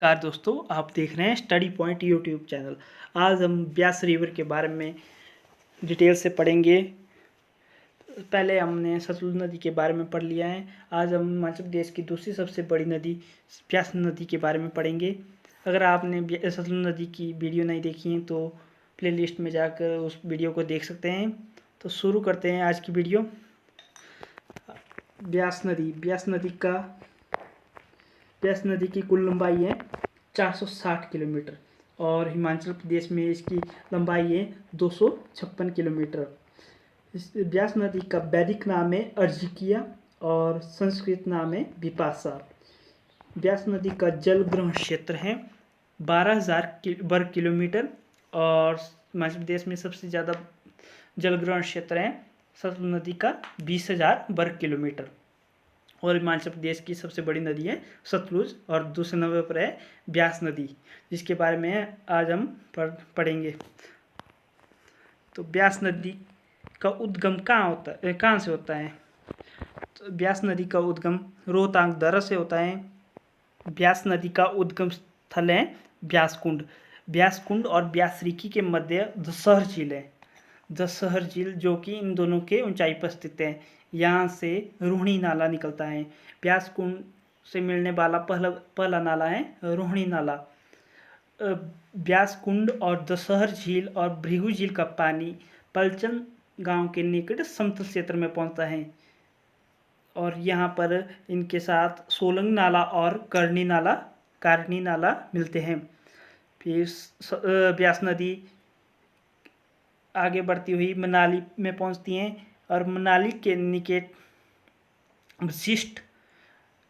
नमस्कार दोस्तों, आप देख रहे हैं स्टडी पॉइंट यूट्यूब चैनल। आज हम ब्यास रिवर के बारे में डिटेल से पढ़ेंगे। पहले हमने सतलुज नदी के बारे में पढ़ लिया है। आज हम हिमाचल प्रदेश की दूसरी सबसे बड़ी नदी ब्यास नदी के बारे में पढ़ेंगे। अगर आपने सतलुज नदी की वीडियो नहीं देखी है तो प्लेलिस्ट में जाकर उस वीडियो को देख सकते हैं। तो शुरू करते हैं आज की वीडियो। ब्यास नदी की कुल लंबाई है 460 किलोमीटर और हिमाचल प्रदेश में इसकी लंबाई है 256 किलोमीटर। इस ब्यास नदी का वैदिक नाम है अर्जिकिया और संस्कृत नाम है विपाशा। ब्यास नदी का जल ग्रहण क्षेत्र है 12,000 वर्ग किलोमीटर और हिमाचल प्रदेश में सबसे ज़्यादा जल ग्रहण क्षेत्र है सतलुज नदी का 20,000 वर्ग किलोमीटर। और हिमाचल प्रदेश की सबसे बड़ी नदी है सतलुज और दूसरे नंबर पर है ब्यास नदी, जिसके बारे में आज हम पढ़ेंगे। तो ब्यास नदी का उद्गम कहाँ से होता है? तो ब्यास नदी का उद्गम रोहतांग दर्रा से होता है। ब्यास नदी का उद्गम स्थल है ब्यास कुंड और ब्यास रिकी के मध्य दशहर झील है। दशहर झील जो कि इन दोनों के ऊंचाई पर स्थित है। यहाँ से रोहिणी नाला निकलता है। ब्यास कुंड से मिलने वाला पहला नाला है रोहिणी नाला। ब्यास कुंड और दशहर झील और भृगु झील का पानी पलचन गांव के निकट समतल क्षेत्र में पहुंचता है और यहाँ पर इनके साथ सोलंग नाला और करनी नाला मिलते हैं। फिर ब्यास नदी आगे बढ़ती हुई मनाली में पहुंचती हैं और मनाली के निकट विशिष्ट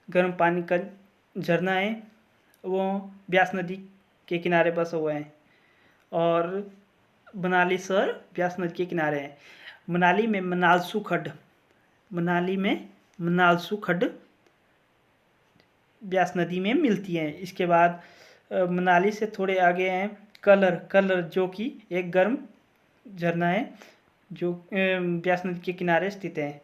गर्म पानी का झरना है, वो ब्यास नदी के किनारे बसा हुआ है और मनाली शहर ब्यास नदी के किनारे है। मनाली में मनालसू खड्ड ब्यास नदी में मिलती है। इसके बाद मनाली से थोड़े आगे हैं कलर जो कि एक गर्म झरना है जो ब्यास नदी के किनारे स्थित है।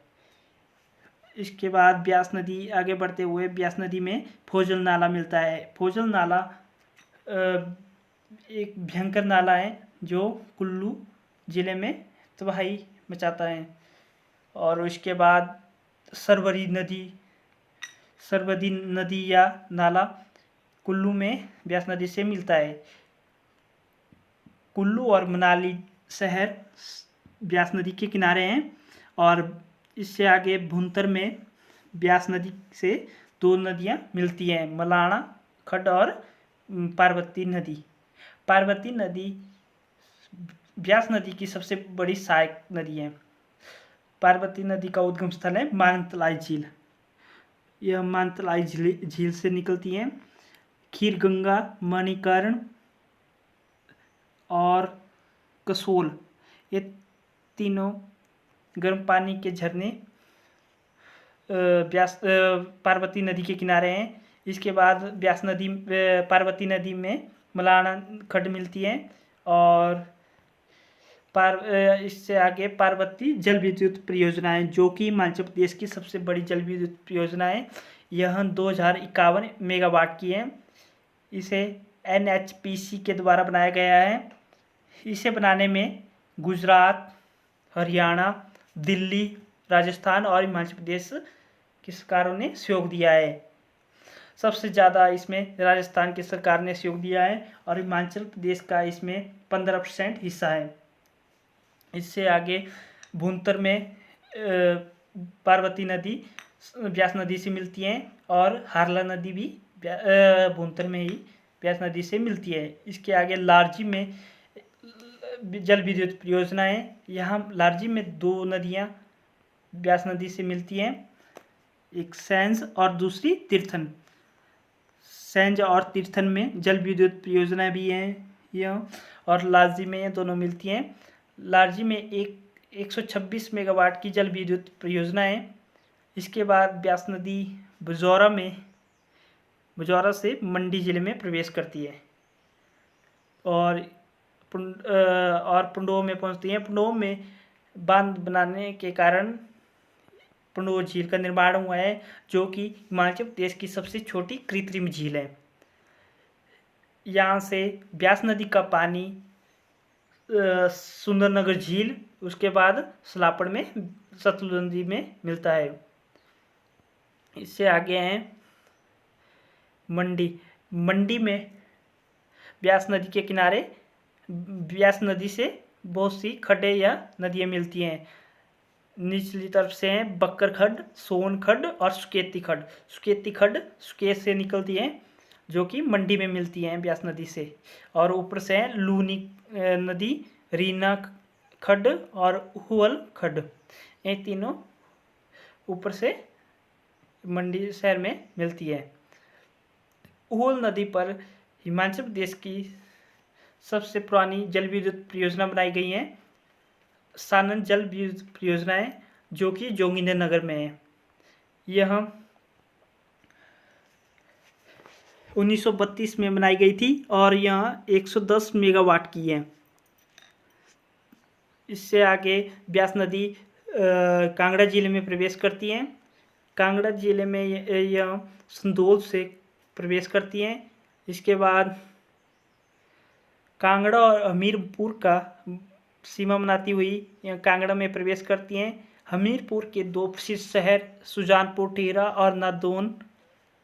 इसके बाद ब्यास नदी आगे बढ़ते हुए ब्यास नदी में फोजल नाला मिलता है। फोजल नाला एक भयंकर नाला है जो कुल्लू ज़िले में तबाही मचाता है। और उसके बाद सरवदी नदी या नाला कुल्लू में ब्यास नदी से मिलता है। कुल्लू और मनाली शहर ब्यास नदी के किनारे हैं और इससे आगे भुंतर में ब्यास नदी से दो नदियां मिलती हैं, मलाणा खड्ड और पार्वती नदी। पार्वती नदी ब्यास नदी की सबसे बड़ी सहायक नदी है। पार्वती नदी का उद्गम स्थल है मानतलाई झील। यह मानतलाई झील से निकलती है। खीरगंगा, मणिकर्ण और कसोल ये तीनों गर्म पानी के झरने पार्वती नदी के किनारे हैं। इसके बाद पार्वती नदी में मलाणा खड्ड मिलती है और इससे आगे पार्वती जल विद्युत परियोजना है जो कि हिमाचल प्रदेश की सबसे बड़ी जल विद्युत परियोजना है। यह 2051 मेगावाट की है। इसे NHPC के द्वारा बनाया गया है। इसे बनाने में गुजरात, हरियाणा, दिल्ली, राजस्थान और हिमाचल प्रदेश की सरकारों ने सहयोग दिया है। सबसे ज़्यादा इसमें राजस्थान की सरकार ने सहयोग दिया है और हिमाचल प्रदेश का इसमें 15% हिस्सा है। इससे आगे भुंतर में पार्वती नदी ब्यास नदी से मिलती है और हारला नदी भी भुंतर में ही ब्यास नदी से मिलती है। इसके आगे लारजी में जल विद्युत परियोजना है। यहाँ लारजी में दो नदियाँ ब्यास नदी से मिलती हैं, एक सैंज और दूसरी तीर्थन। सैंज और तीर्थन में जल विद्युत परियोजना भी है यह और लारजी में ये दोनों मिलती हैं। लारजी में 126 मेगावाट की जल विद्युत परियोजना है। इसके बाद ब्यास नदी बुजौरा से मंडी ज़िले में प्रवेश करती है और पुंडोह में पहुंचती है। पुंडोह में बांध बनाने के कारण पुंडोह झील का निर्माण हुआ है जो कि हिमाचल प्रदेश की सबसे छोटी कृत्रिम झील है। यहाँ से ब्यास नदी का पानी सुंदरनगर झील, उसके बाद सलापड़ में सतलुज नदी में मिलता है। इससे आगे हैं मंडी। मंडी में ब्यास नदी के किनारे ब्यास नदी से बहुत सी खड्डे या नदियाँ मिलती हैं। निचली तरफ से हैं बक्कर खड्ड, सोन खड्ड और सुकेती खड्ड। सुकेती खड्ड सुकेत से निकलती हैं, जो कि मंडी में मिलती हैं ब्यास नदी से। और ऊपर से हैं लूनी नदी, रीना खड्ड और हुअल खड्ड। ये तीनों ऊपर से मंडी शहर में मिलती है। हुअल नदी पर हिमाचल प्रदेश की सबसे पुरानी जल विद्युत परियोजना बनाई गई है, सानन जल विद्युत परियोजना है, जो कि जोगिंदरनगर में है। यह 1932 में बनाई गई थी और यह 110 मेगावाट की है। इससे आगे ब्यास नदी कांगड़ा जिले में प्रवेश करती है। कांगड़ा जिले में यह संदोल से प्रवेश करती है। इसके बाद कांगड़ा और हमीरपुर का सीमा बनाती हुई यह कांगड़ा में प्रवेश करती हैं। हमीरपुर के दो प्रसिद्ध शहर सुजानपुर टिहरा और नादौन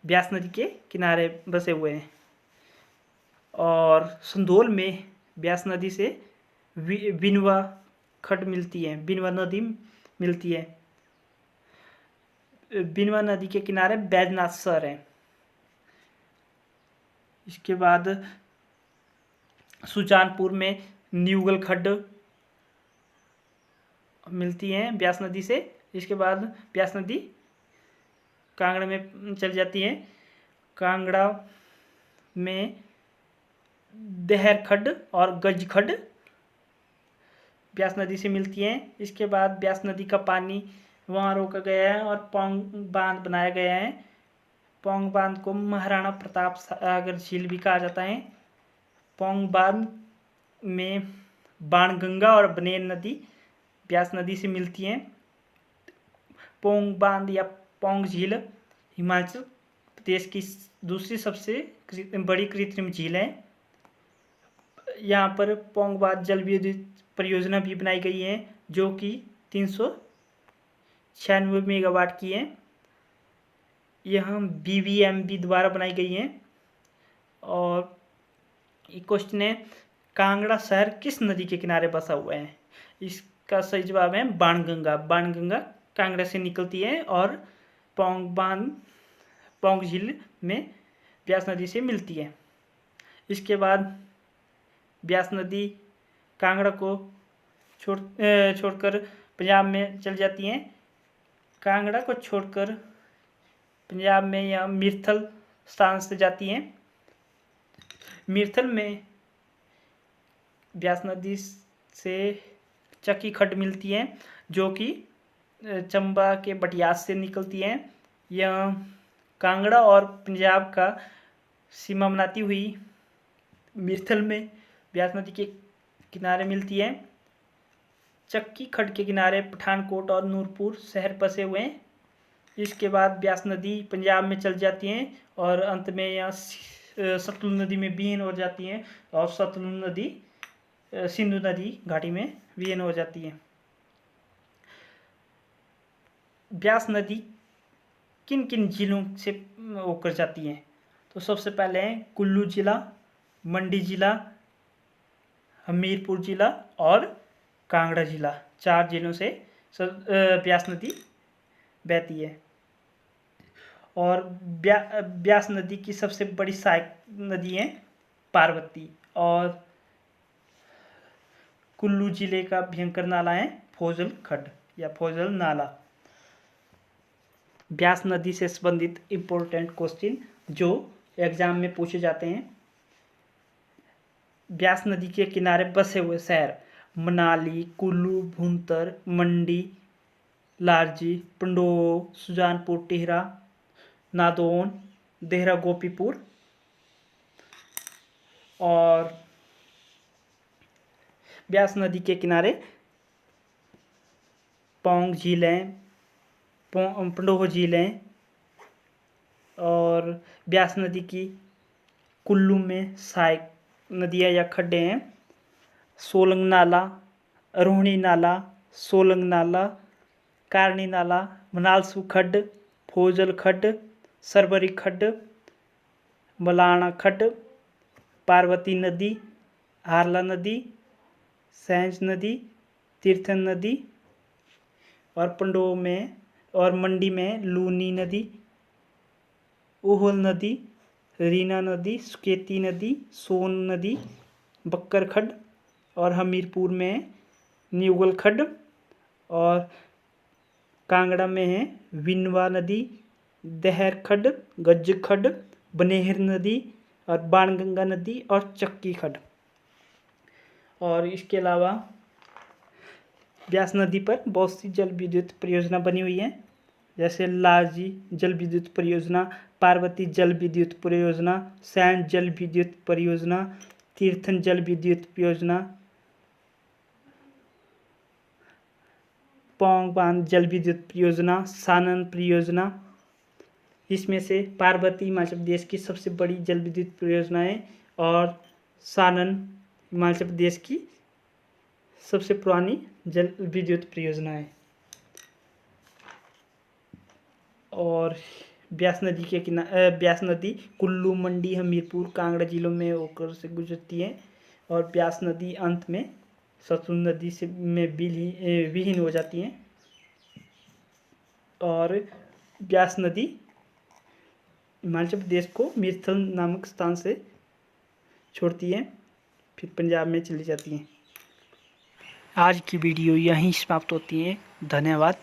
ब्यास नदी के किनारे बसे हुए हैं। और संदोल में ब्यास नदी से बिनवा खड्ड मिलती है, बिनवा नदी मिलती है। बिनवा नदी के किनारे बैजनाथ सर है। इसके बाद सुजानपुर में न्यूगल खड्ड मिलती हैं ब्यास नदी से। इसके बाद ब्यास नदी कांगड़ा में चल जाती है। कांगड़ा में देहर खड्ड और गज खड्ड ब्यास नदी से मिलती हैं। इसके बाद ब्यास नदी का पानी वहाँ रोका गया है और पौंग बांध बनाया गया है। पौंग बांध को महाराणा प्रताप सागर झील भी कहा जाता है। पौंग बांध में बाणगंगा और बनेर नदी ब्यास नदी से मिलती हैं। पौंग बांध या पौंग झील हिमाचल प्रदेश की दूसरी सबसे बड़ी कृत्रिम झील है। यहाँ पर पौंग बांध जल विद्युत परियोजना भी बनाई गई है, जो कि 396 मेगावाट की है। यह BVMB द्वारा बनाई गई है। और एक क्वेश्चन है, कांगड़ा शहर किस नदी के किनारे बसा हुआ है? इसका सही जवाब है बाणगंगा। बाणगंगा कांगड़ा से निकलती है और पौंग झील में ब्यास नदी से मिलती है। इसके बाद ब्यास नदी कांगड़ा को छोड़कर पंजाब में चल जाती हैं। कांगड़ा को छोड़कर पंजाब में या मिर्थल स्थान से जाती हैं। मिर्थल में ब्यास नदी से चक्की खड्ड मिलती है, जो कि चंबा के बटियास से निकलती है। यह कांगड़ा और पंजाब का सीमा बनाती हुई मिर्थल में ब्यास नदी के किनारे मिलती है। चक्की खड्ड के किनारे पठानकोट और नूरपुर शहर बसे हुए हैं। इसके बाद ब्यास नदी पंजाब में चल जाती हैं और अंत में यहाँ सतलुज नदी में विलीन हो जाती हैं और सतलुज नदी सिंधु नदी घाटी में विलीन हो जाती है। ब्यास नदी किन किन जिलों से होकर जाती है? तो सबसे पहले है कुल्लू जिला, मंडी जिला, हमीरपुर जिला और कांगड़ा जिला। 4 जिलों से ब्यास नदी बहती है। और ब्यास नदी की सबसे बड़ी सहायक नदी है पार्वती। और कुल्लू जिले का भयंकर नाला है फोजल खड्ड या फोजल नाला। ब्यास नदी से संबंधित इम्पोर्टेंट क्वेश्चन जो एग्जाम में पूछे जाते हैं। ब्यास नदी के किनारे बसे हुए शहर मनाली, कुल्लू, भुंतर, मंडी, लारजी, पंडोह, सुजानपुर टिहरा, नादौन, देहरा गोपीपुर और ब्यास नदी के किनारे पौंग झीलें, पंडोह झीलें और ब्यास नदी की कुल्लू में सहायक नदियाँ या खड्डे हैं। सोलंग नाला, रोहिणी नाला, सोलंग नाला, कारनी नाला, मनालसू खड्ड, फोजल खड्ड, सरबरी खड्ड, मलाणा खड्ड, पार्वती नदी, हारला नदी, सैंज नदी, तीर्थन नदी, और पंडोह में और मंडी में लूनी नदी, ओहल नदी, रीना नदी, सुकेती नदी, सोन नदी, बक्कर खड्ड, और हमीरपुर में न्यूगल खड्ड, और कांगड़ा में है विनवा नदी, दहर खड्ड, गज्ज खड्ड, बनेहर नदी, और बाणगंगा नदी, और चक्की खड्ड। और इसके अलावा ब्यास नदी पर बहुत सी जल विद्युत परियोजना बनी हुई हैं, जैसे लाजी जल विद्युत परियोजना, पार्वती जल विद्युत परियोजना, सैंड जल विद्युत परियोजना, तीर्थन जल विद्युत परियोजना, पौंग बांध जल विद्युत परियोजना, सानन परियोजना। इसमें से पार्वती हिमाचल प्रदेश की सबसे बड़ी जल विद्युत परियोजना है, और सानन हिमाचल प्रदेश की सबसे पुरानी जल विद्युत परियोजना है। और ब्यास नदी के ब्यास नदी कुल्लू, मंडी, हमीरपुर, कांगड़ा जिलों में होकर से गुजरती है, और ब्यास नदी अंत में सतलुज नदी से में विलीन हो जाती हैं। और ब्यास नदी हिमाचल प्रदेश को मीरथल नामक स्थान से छोड़ती है, फिर पंजाब में चली जाती हैं। आज की वीडियो यहीं समाप्त होती है। धन्यवाद।